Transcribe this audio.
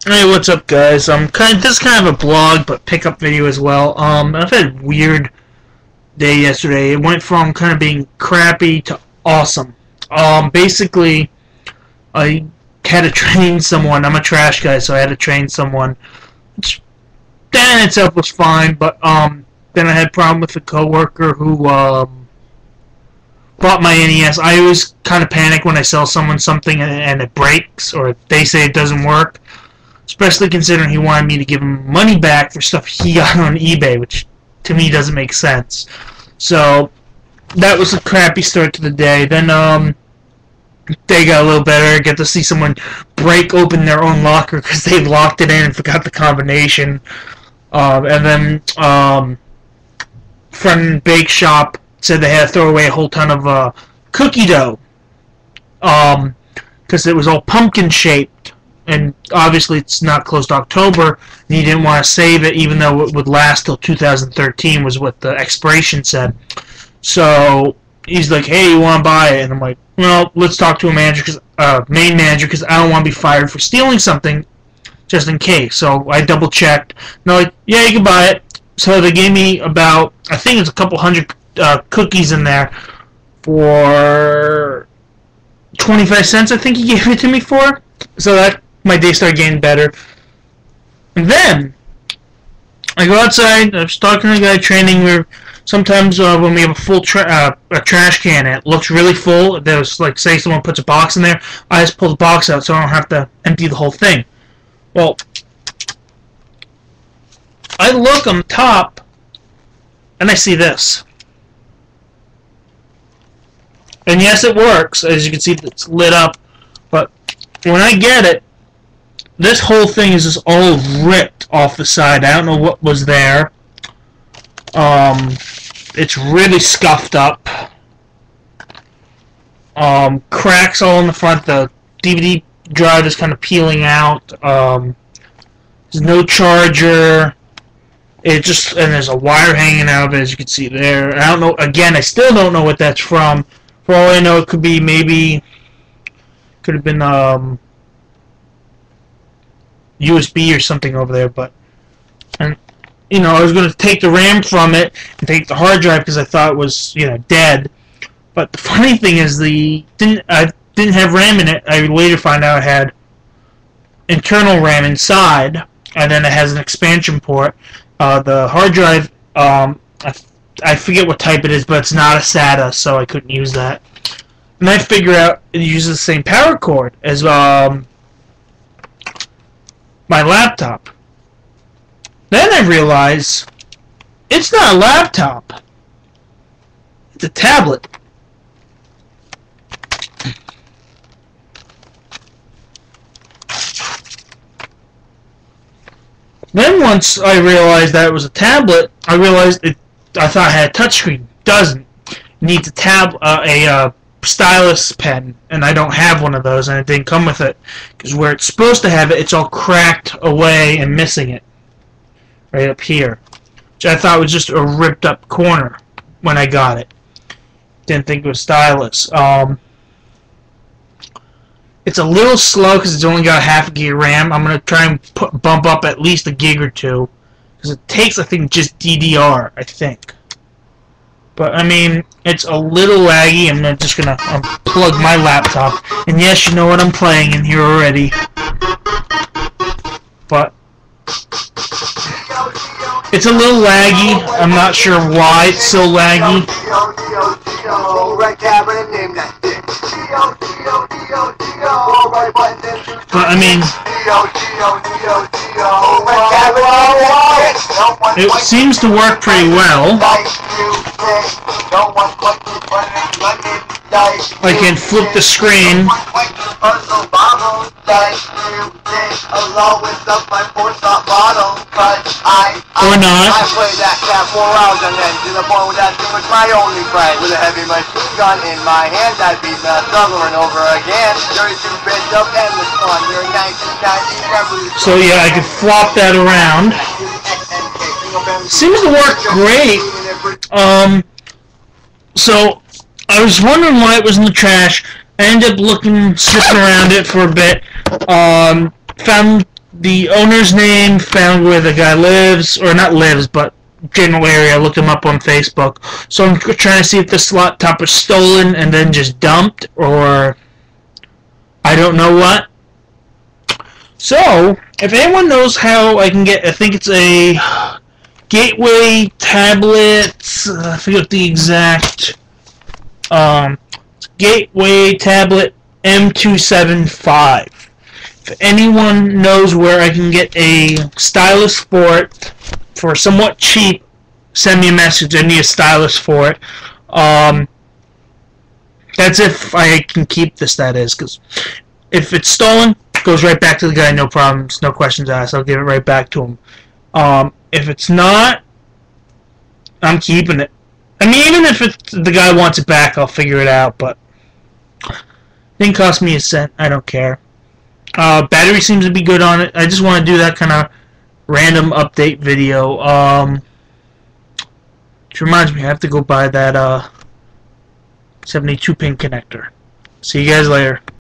Hey, what's up, guys? This is kind of a blog, but pickup video as well. I've had a weird day yesterday. It went from kind of being crappy to awesome. Basically, I had to train someone. I'm a trash guy, so I had to train someone, which that in itself was fine. But then I had a problem with a coworker who bought my NES. I always kind of panic when I sell someone something and it breaks, or they say it doesn't work. Especially considering he wanted me to give him money back for stuff he got on eBay, which to me doesn't make sense. So that was a crappy start to the day. Then they got a little better. I get to see someone break open their own locker because they locked it in and forgot the combination. And then friend bake shop said they had to throw away a whole ton of cookie dough because it was all pumpkin shaped. And obviously it's not close to October, and he didn't want to save it, even though it would last till 2013 was what the expiration said. So he's like, "Hey, you want to buy it?" And I'm like, "Well, let's talk to a manager, main manager, because I don't want to be fired for stealing something, just in case." So I double checked. And they're like, "Yeah, you can buy it." So they gave me about, I think it's a couple hundred cookies in there for 25 cents. I think he gave it to me for. So that. My day started getting better. And then I go outside. I was talking to the guy training. Where sometimes when we have a full a trash can, it looks really full. There's like, say someone puts a box in there, I just pull the box out so I don't have to empty the whole thing. Well, I look on the top and I see this. And yes, it works. As you can see, it's lit up. But when I get it, this whole thing is just all ripped off the side. I don't know what was there. It's really scuffed up. Cracks all in the front. The DVD drive is kind of peeling out. There's no charger. And there's a wire hanging out of it, as you can see there. I don't know. Again, I still don't know what that's from. For all I know, it could be could have been USB or something over there, and I was going to take the RAM from it and take the hard drive because I thought it was dead. But the funny thing is I didn't have RAM in it. I later found out it had internal RAM inside, and then it has an expansion port. The hard drive, I forget what type it is, but it's not a SATA, so I couldn't use that. And I figure out it uses the same power cord as my laptop. Then I realize it's not a laptop. It's a tablet. Then once I realized that it was a tablet, I realized I thought it had a touchscreen. It doesn't. It needs a stylus pen, and I don't have one of those, and it didn't come with it, because where it's supposed to have it, it's all cracked away and missing it right up here, which I thought was just a ripped up corner when I got it. Didn't think it was stylus. It's a little slow because it's only got half a gig of RAM. I'm going to try and bump up at least a gig or two, because it takes, I think, just DDR, I think. But, I mean, it's a little laggy. I'm just going to unplug my laptop. And yes, you know what I'm playing in here already. But it's a little laggy. I'm not sure why it's so laggy. But, I mean, it seems to work pretty well. I can flip the screen. Or not. I played that cat 4 hours and then to the point where that was my only friend. With a heavy machine gun in my hand, I beat the over and over again. 32-bit of endless fun during 1990. So yeah, I could flop that around. Seems to work great. So I was wondering why it was in the trash. I ended up sniffing around it for a bit. Found the owner's name, found where the guy lives, or not lives, but general area. I looked him up on Facebook. So I'm trying to see if the slot top is stolen and then just dumped, or I don't know what. So, if anyone knows how I can get, I think it's a Gateway tablet, I forget the exact, Gateway tablet M275. If anyone knows where I can get a stylus for it for somewhat cheap, send me a message. I need a stylus for it. That's if I can keep this, that is, because if it's stolen, it goes right back to the guy, no problems, no questions asked. I'll give it right back to him. If it's not, I'm keeping it. I mean, even if the guy wants it back, I'll figure it out, but it didn't cost me a cent. I don't care. Battery seems to be good on it. I just want to do that kind of random update video. Which reminds me, I have to go buy that 72-pin connector. See you guys later.